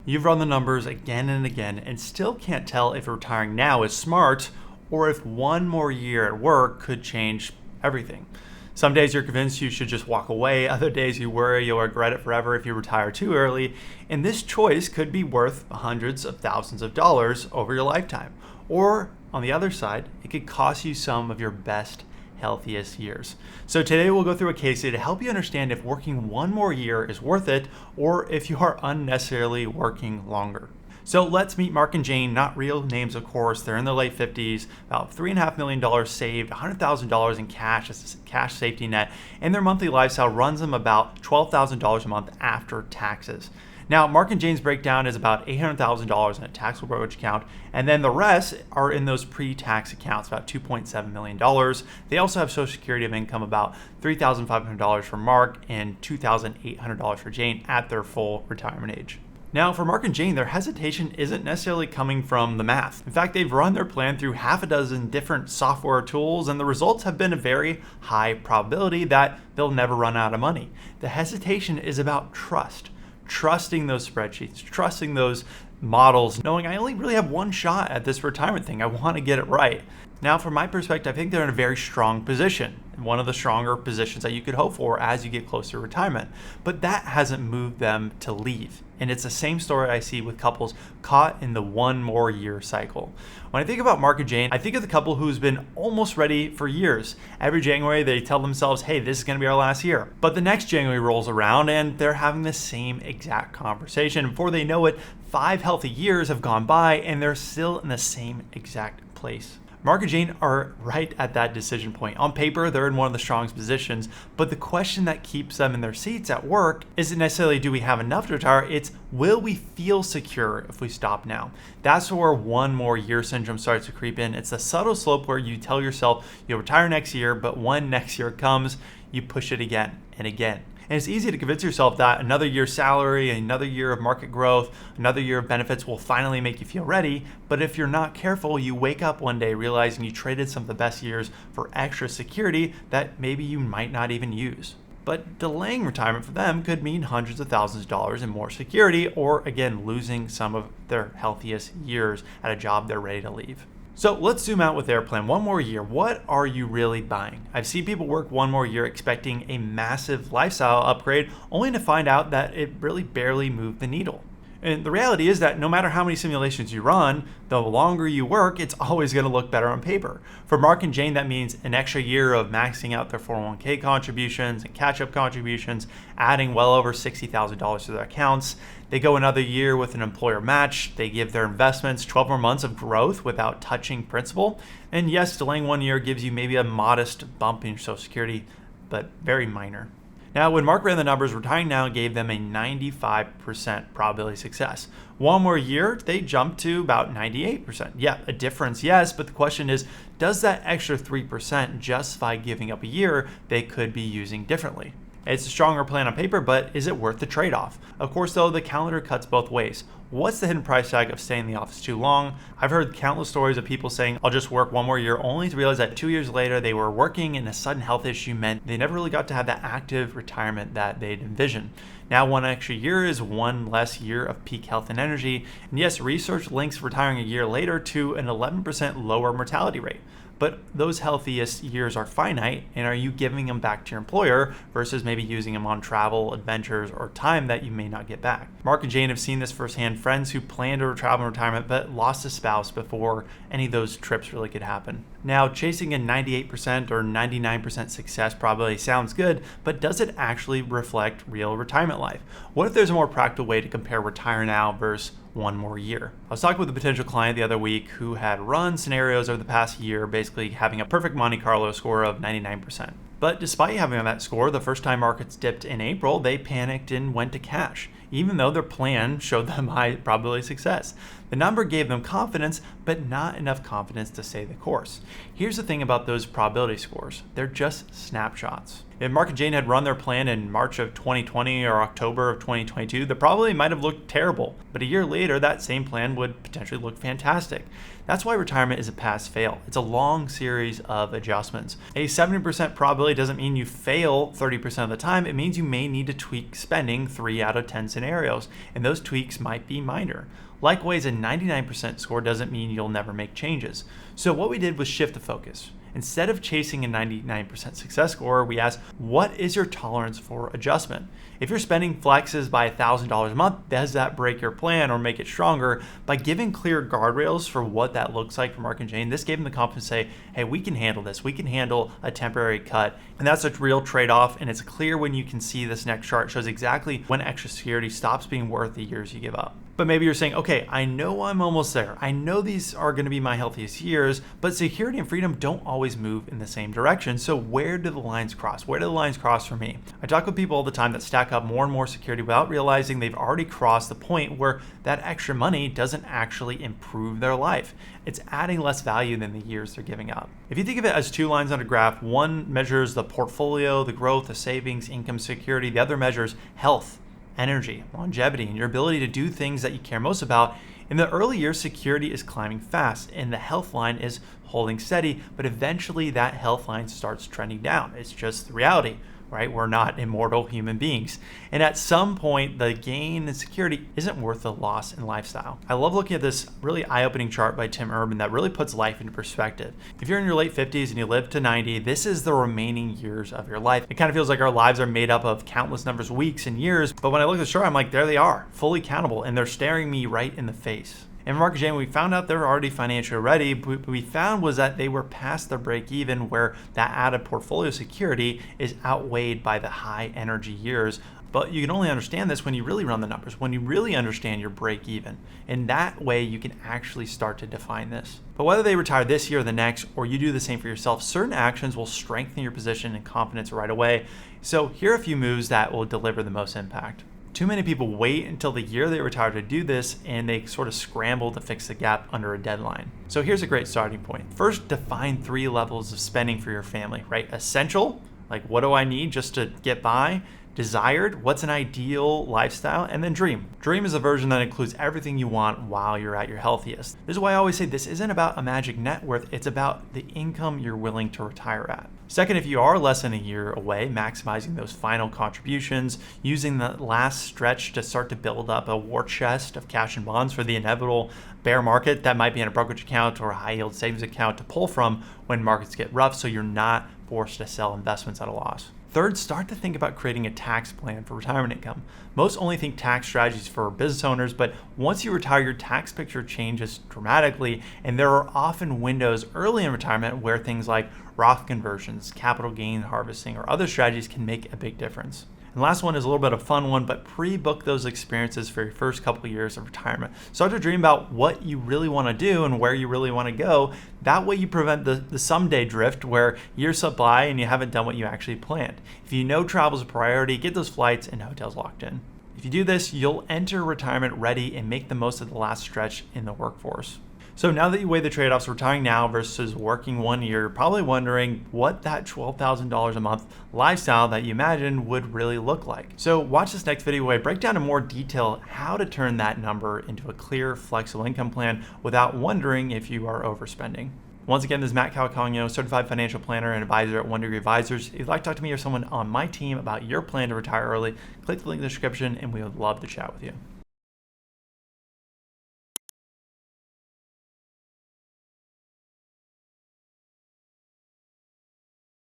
You've run the numbers again and again and still can't tell if retiring now is smart or if one more year at work could change everything. Some days you're convinced you should just walk away. Other days you worry you'll regret it forever if you retire too early. And this choice could be worth hundreds of thousands of dollars over your lifetime. Or on the other side, it could cost you some of your best, healthiest years. So today we'll go through a case study to help you understand if working one more year is worth it or if you are unnecessarily working longer. So let's meet Mark and Jane, not real names of course. They're in their late 50s, about $3.5 million saved, $100,000 in cash as a cash safety net, and their monthly lifestyle runs them about $12,000 a month after taxes. Now, Mark and Jane's breakdown is about $800,000 in a taxable brokerage account, and then the rest are in those pre-tax accounts, about $2.7 million. They also have Social Security of income, about $3,500 for Mark and $2,800 for Jane at their full retirement age. Now, for Mark and Jane, their hesitation isn't necessarily coming from the math. In fact, they've run their plan through half a dozen different software tools, and the results have been a very high probability that they'll never run out of money. The hesitation is about trust. Trusting those spreadsheets, trusting those models, knowing I only really have one shot at this retirement thing. I want to get it right. Now, from my perspective, I think they're in a very strong position, one of the stronger positions that you could hope for as you get closer to retirement. But that hasn't moved them to leave. And it's the same story I see with couples caught in the one more year cycle. When I think about Mark and Jane, I think of the couple who's been almost ready for years. Every January, they tell themselves, hey, this is going to be our last year. But the next January rolls around and they're having the same exact conversation. Before they know it, 5 healthy years have gone by and they're still in the same exact place. Mark and Jane are right at that decision point. On paper, they're in one of the strongest positions, but the question that keeps them in their seats at work isn't necessarily do we have enough to retire, it's will we feel secure if we stop now? That's where one more year syndrome starts to creep in. It's a subtle slope where you tell yourself you'll retire next year, but when next year comes, you push it again and again. And it's easy to convince yourself that another year's salary, another year of market growth, another year of benefits will finally make you feel ready. But if you're not careful, you wake up one day realizing you traded some of the best years for extra security that maybe you might not even use. But delaying retirement for them could mean hundreds of thousands of dollars in more security, or again, losing some of their healthiest years at a job they're ready to leave. So let's zoom out with their plan. One more year. What are you really buying? I've seen people work one more year expecting a massive lifestyle upgrade, only to find out that it really barely moved the needle. And the reality is that no matter how many simulations you run, the longer you work, it's always going to look better on paper. For Mark and Jane, that means an extra year of maxing out their 401k contributions and catch-up contributions, adding well over $60,000 to their accounts. They go another year with an employer match. They give their investments 12 more months of growth without touching principal. And yes, delaying 1 year gives you maybe a modest bump in your Social Security, but very minor. Now, when Mark ran the numbers, retiring now gave them a 95% probability of success. One more year, they jumped to about 98%. Yeah, a difference, yes, but the question is, does that extra 3% justify giving up a year they could be using differently? It's a stronger plan on paper, but is it worth the trade-off? Of course, though, the calendar cuts both ways. What's the hidden price tag of staying in the office too long? I've heard countless stories of people saying, I'll just work one more year, only to realize that 2 years later they were working and a sudden health issue meant they never really got to have that active retirement that they'd envisioned. Now, one extra year is one less year of peak health and energy. And yes, research links retiring a year later to an 11% lower mortality rate. But those healthiest years are finite, and are you giving them back to your employer versus maybe using them on travel, adventures, or time that you may not get back? Mark and Jane have seen this firsthand, friends who planned to travel in retirement but lost a spouse before any of those trips really could happen. Now, chasing a 98% or 99% success probability sounds good, but does it actually reflect real retirement life? What if there's a more practical way to compare retire now versus one more year? I was talking with a potential client the other week who had run scenarios over the past year, basically having a perfect Monte Carlo score of 99%. But despite having that score, the first time markets dipped in April, they panicked and went to cash, even though their plan showed them high probability of success. The number gave them confidence, but not enough confidence to stay the course. Here's the thing about those probability scores. They're just snapshots. If Mark and Jane had run their plan in March of 2020 or October of 2022, the probability might have looked terrible. But a year later, that same plan would potentially look fantastic. That's why retirement is a pass-fail. It's a long series of adjustments. A 70% probability doesn't mean you fail 30% of the time. It means you may need to tweak spending 3 out of 10 scenarios. scenarios, and those tweaks might be minor. Likewise, a 99% score doesn't mean you'll never make changes. So what we did was shift the focus. Instead of chasing a 99% success score, we asked, what is your tolerance for adjustment? If your spending flexes by $1,000 a month, does that break your plan or make it stronger? By giving clear guardrails for what that looks like for Mark and Jane, this gave them the confidence to say, hey, we can handle this. We can handle a temporary cut. And that's a real trade-off. And it's clear when you can see this next chart. It shows exactly when extra security stops being worth the years you give up. But maybe you're saying, okay, I know I'm almost there. I know these are going to be my healthiest years, but security and freedom don't always move in the same direction. So where do the lines cross? Where do the lines cross for me? I talk with people all the time that stack up more and more security without realizing they've already crossed the point where that extra money doesn't actually improve their life. It's adding less value than the years they're giving up. If you think of it as two lines on a graph, one measures the portfolio, the growth, the savings, income, security. The other measures health, energy, longevity, and your ability to do things that you care most about. In the early years, security is climbing fast and the health line is holding steady, but eventually that health line starts trending down. It's just the reality, right? We're not immortal human beings. And at some point, the gain in security isn't worth the loss in lifestyle. I love looking at this really eye-opening chart by Tim Urban that really puts life into perspective. If you're in your late 50s and you live to 90, this is the remaining years of your life. It kind of feels like our lives are made up of countless numbers of weeks and years, but when I look at the chart, I'm like, there they are, fully countable, and they're staring me right in the face. And Mark and Jane, we found out they're already financially ready. What we found was that they were past their break even, where that added portfolio security is outweighed by the high energy years. But you can only understand this when you really run the numbers, when you really understand your break even. And that way you can actually start to define this. But whether they retire this year or the next, or you do the same for yourself, certain actions will strengthen your position and confidence right away. So here are a few moves that will deliver the most impact. Too many people wait until the year they retire to do this, and they sort of scramble to fix the gap under a deadline. So here's a great starting point. First, define 3 levels of spending for your family, right? Essential, like what do I need just to get by? Desired, what's an ideal lifestyle? And then dream. Dream is a version that includes everything you want while you're at your healthiest. This is why I always say this isn't about a magic net worth, it's about the income you're willing to retire at. Second, if you are less than a year away, maximizing those final contributions, using the last stretch to start to build up a war chest of cash and bonds for the inevitable bear market that might be in a brokerage account or a high yield savings account to pull from when markets get rough, so you're not forced to sell investments at a loss. Third, start to think about creating a tax plan for retirement income. Most only think tax strategies for business owners, but once you retire, your tax picture changes dramatically, and there are often windows early in retirement where things like Roth conversions, capital gain harvesting, or other strategies can make a big difference. And last one is a little bit of a fun one, but pre-book those experiences for your first couple of years of retirement. Start to dream about what you really want to do and where you really want to go. That way you prevent the someday drift where years slip by and you haven't done what you actually planned. If you know travel is a priority, get those flights and hotels locked in. If you do this, you'll enter retirement ready and make the most of the last stretch in the workforce. So now that you weigh the trade-offs of retiring now versus working 1 year, you're probably wondering what that $12,000 a month lifestyle that you imagined would really look like. So watch this next video where I break down in more detail how to turn that number into a clear, flexible income plan without wondering if you are overspending. Once again, this is Matt Calcagno, certified financial planner and advisor at 1 Degree Advisors. If you'd like to talk to me or someone on my team about your plan to retire early, click the link in the description and we would love to chat with you.